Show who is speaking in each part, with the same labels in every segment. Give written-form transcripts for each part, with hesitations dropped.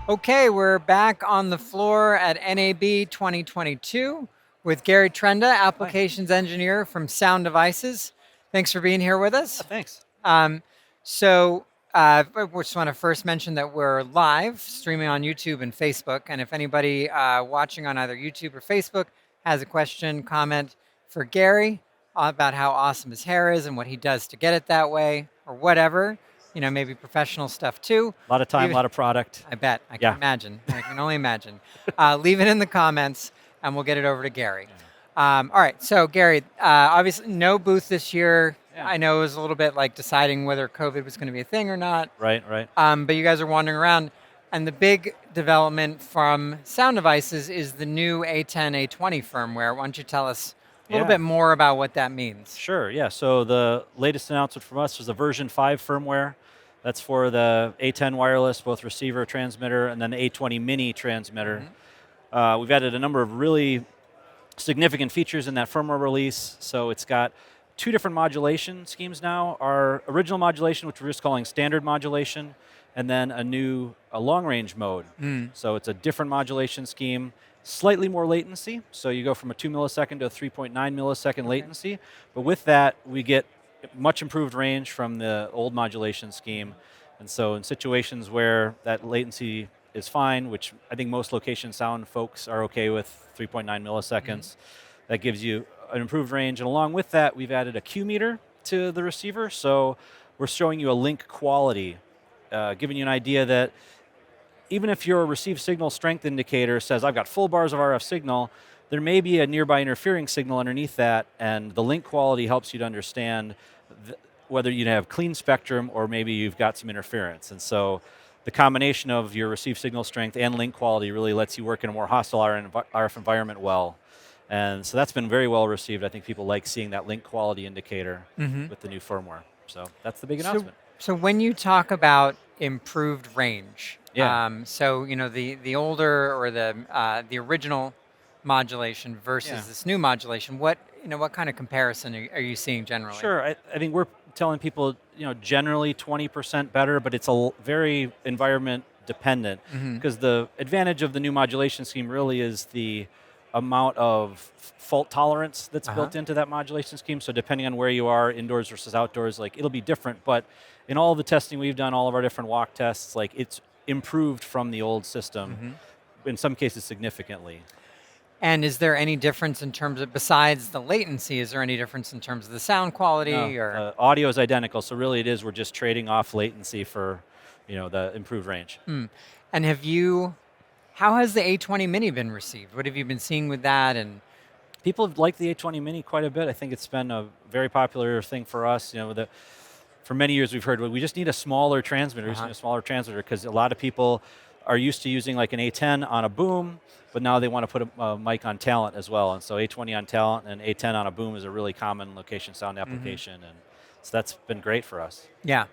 Speaker 1: Okay, we're back on the floor at NAB 2022 with Gary Trenda,
Speaker 2: Hi.
Speaker 1: Applications Engineer from Sound Devices. Thanks for being here with
Speaker 2: Yeah,
Speaker 1: us.
Speaker 2: thanks.
Speaker 1: Um, I just want to first mention that we're live streaming on YouTube and Facebook. And if anybody watching on either YouTube or Facebook has a question, comment for Gary about how awesome his hair is and what he does to get it that way or whatever, maybe professional stuff too.
Speaker 2: A lot of time, a
Speaker 1: Leave
Speaker 2: lot of product.
Speaker 1: I bet. I can
Speaker 2: Yeah.
Speaker 1: imagine. I can only imagine. Leave it in the comments, and we'll get it over to Gary.
Speaker 2: Yeah.
Speaker 1: All right. So, Gary, obviously, no booth this year.
Speaker 2: Yeah.
Speaker 1: I know it was a little bit like deciding whether COVID was going to be a thing or not.
Speaker 2: Right, right.
Speaker 1: But you guys are wandering around, and the big development from Sound Devices is the new A10, A20 firmware. Why don't you tell us a little
Speaker 2: Yeah.
Speaker 1: bit more about what that means?
Speaker 2: Sure, yeah. So the latest announcement from us was the version 5 firmware. That's for the A10 wireless, both receiver, transmitter, and then the A20 Mini transmitter.
Speaker 1: Mhm.
Speaker 2: We've added a number of really significant features in that firmware release. So it's got two different modulation schemes now. Our original modulation, which we're just calling standard modulation, and then a long-range mode.
Speaker 1: Mm.
Speaker 2: So it's a different modulation scheme, slightly more latency. So you go from a 2 millisecond to a 3.9 millisecond
Speaker 1: Okay.
Speaker 2: latency. But with that, we get much improved range from the old modulation scheme. And so in situations where that latency is fine, which I think most location sound folks are okay with 3.9 milliseconds, that gives you an improved range. And along with that, we've added a Q meter to the receiver. So we're showing you a link quality, giving you an idea that even if your received signal strength indicator says, I've got full bars of RF signal, there may be a nearby interfering signal underneath that, and the link quality helps you to understand whether you have clean spectrum or maybe you've got some interference. And so the combination of your received signal strength and link quality really lets you work in a more hostile RF environment well. And so that's been very well received. I think people like seeing that link quality indicator
Speaker 1: Mm-hmm.
Speaker 2: with the new firmware. So that's the big
Speaker 1: So,
Speaker 2: announcement.
Speaker 1: so when you talk about improved range,
Speaker 2: Yeah,
Speaker 1: the older or the original modulation
Speaker 2: yeah.
Speaker 1: versus this new modulation, what kind of comparison are you seeing generally?
Speaker 2: Sure. I think we're telling people, generally 20% better, but it's very environment dependent
Speaker 1: Hmm.
Speaker 2: because the advantage of the new modulation scheme really is the amount of fault tolerance that's
Speaker 1: Uh-huh.
Speaker 2: built into that modulation scheme. So depending on where you are, indoors versus outdoors, like it'll be different. But in all the testing we've done, all of our different walk tests, like it's improved from the old system,
Speaker 1: Hmm.
Speaker 2: in some cases significantly.
Speaker 1: And is there any difference in terms of, besides the latency, is there any difference in terms of the sound
Speaker 2: No,
Speaker 1: quality or?
Speaker 2: audio is identical. So really, it is we're just trading off latency for, the improved range.
Speaker 1: Mm. And how has the A20 Mini been received? What have you been seeing with that? And
Speaker 2: People have liked the A20 Mini quite a bit. I think it's been a very popular thing for us. For many years we've heard, well, we just need a smaller transmitter. We just
Speaker 1: uh-huh.
Speaker 2: need a smaller transmitter because a lot of people are used to using like an A10 on a boom, but now they want to put a mic on talent as well. And so A20 on talent and A10 on a boom is a really common location sound
Speaker 1: Hmm.
Speaker 2: application, and so that's been great for us.
Speaker 1: Yeah,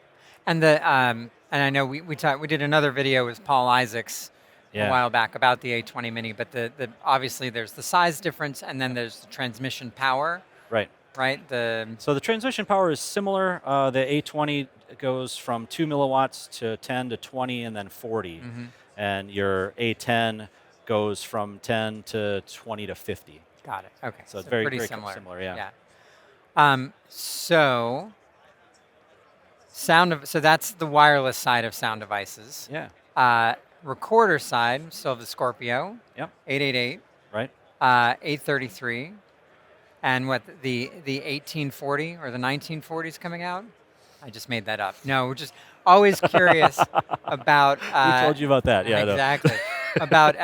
Speaker 1: and I know we did another video with Paul Isaacs a
Speaker 2: Yeah.
Speaker 1: while back about the A20 Mini, but the obviously there's the size difference, and then there's the transmission power,
Speaker 2: Right.
Speaker 1: right?
Speaker 2: So the transmission power is similar. The A20 goes from 2 milliwatts to 10 to 20 and then 40.
Speaker 1: Mhm.
Speaker 2: And your A10 goes from 10 to 20 to 50.
Speaker 1: Got it. Okay,
Speaker 2: So it's
Speaker 1: so
Speaker 2: very,
Speaker 1: pretty
Speaker 2: very
Speaker 1: similar.
Speaker 2: similar, yeah.
Speaker 1: Yeah. So so that's the wireless side of Sound Devices.
Speaker 2: Yeah,
Speaker 1: Uh, Recorder side, still the Scorpio,
Speaker 2: yep,
Speaker 1: 888,
Speaker 2: right.
Speaker 1: 833, and what the 1840 or the 1940 is coming out. I just made that up. No, we're just always curious about.
Speaker 2: We told you about that, yeah. I know.
Speaker 1: Exactly. About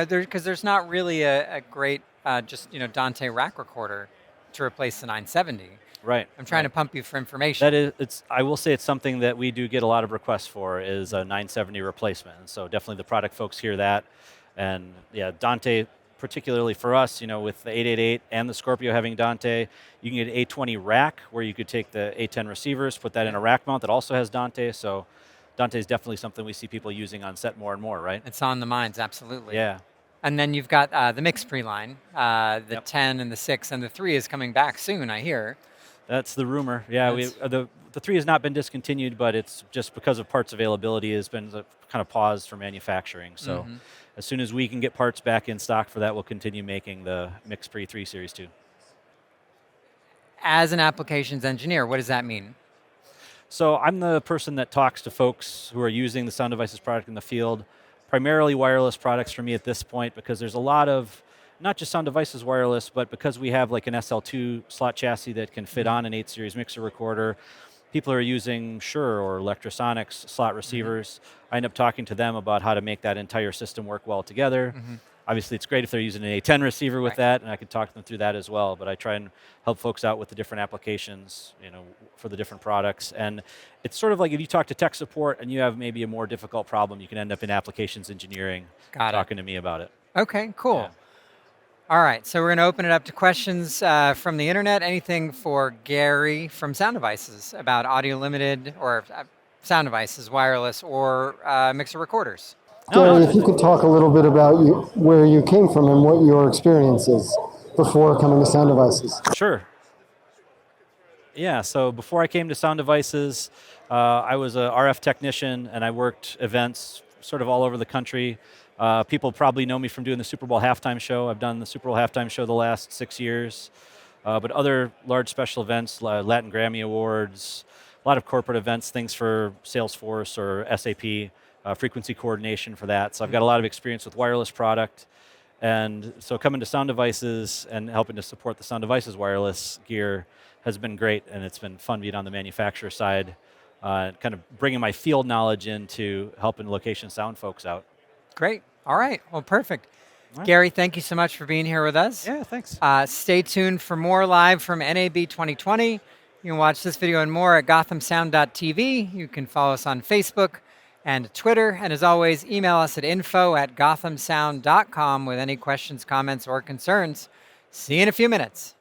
Speaker 1: because there's not really a great just Dante rack recorder to replace the 970.
Speaker 2: Right.
Speaker 1: I'm trying to pump you for information.
Speaker 2: That is, I will say it's something that we do get a lot of requests for is a 970 replacement. And so definitely the product folks hear that. And yeah, Dante, particularly for us, with the 888 and the Scorpio having Dante, you can get an A20 rack where you could take the A10 receivers, put that in a rack mount that also has Dante. So Dante is definitely something we see people using on set more and more, right?
Speaker 1: It's on the minds, absolutely.
Speaker 2: Yeah.
Speaker 1: And then you've got the MixPre line, the
Speaker 2: Yep.
Speaker 1: 10 and the 6 and the 3 is coming back soon, I hear.
Speaker 2: That's the rumor. Yeah, the 3 has not been discontinued, but it's just because of parts availability has been kind of paused for manufacturing. So
Speaker 1: Mhm.
Speaker 2: as soon as we can get parts back in stock for that, we'll continue making the MixPre 3 Series 2.
Speaker 1: As an applications engineer, what does that mean?
Speaker 2: So I'm the person that talks to folks who are using the Sound Devices product in the field, primarily wireless products for me at this point, because there's a lot of, not just Sound Devices wireless, but because we have like an SL2 slot chassis that can fit
Speaker 1: Mhm.
Speaker 2: on an 8 series mixer recorder, people are using Shure or Electrosonics slot
Speaker 1: Mhm.
Speaker 2: receivers. I end up talking to them about how to make that entire system work well together.
Speaker 1: Mhm.
Speaker 2: Obviously, it's great if they're using an A10 receiver with
Speaker 1: Right.
Speaker 2: that, and I can talk them through that as well. But I try and help folks out with the different applications, for the different products. And it's sort of like if you talk to tech support and you have maybe a more difficult problem, you can end up in applications engineering
Speaker 1: Got it.
Speaker 2: talking to me about it.
Speaker 1: Okay,
Speaker 2: Yeah.
Speaker 1: cool. All right, so we're going to open it up to questions from the internet. Anything for Gary from Sound Devices about audio limited or sound devices, wireless or mixer recorders.
Speaker 2: No, no,
Speaker 3: Gary, if you could talk a little bit about where you came from and what your experience is before coming to Sound Devices.
Speaker 2: sure. Yeah, so before I came to Sound Devices, I was a RF technician and I worked events sort of all over the country. People probably know me from doing the Super Bowl halftime show. I've done the Super Bowl halftime show the last 6 years. But other large special events, Latin Grammy Awards, a lot of corporate events, things for Salesforce or SAP, frequency coordination for that. So I've got a
Speaker 1: Mhm.
Speaker 2: lot of experience with wireless product. And so coming to Sound Devices and helping to support the Sound Devices wireless gear has been great, and it's been fun being on the manufacturer side, kind of bringing my field knowledge into helping location sound folks out.
Speaker 1: Great. All right. Well, perfect.
Speaker 2: All right.
Speaker 1: Gary, thank you so much for being here with us.
Speaker 2: Yeah, thanks.
Speaker 1: Stay tuned for more live from NAB 2020. You can watch this video and more at gothamsound.tv. You can follow us on Facebook and Twitter. And as always, email us at info@gothamsound.com with any questions, comments, or concerns. See you in a few minutes.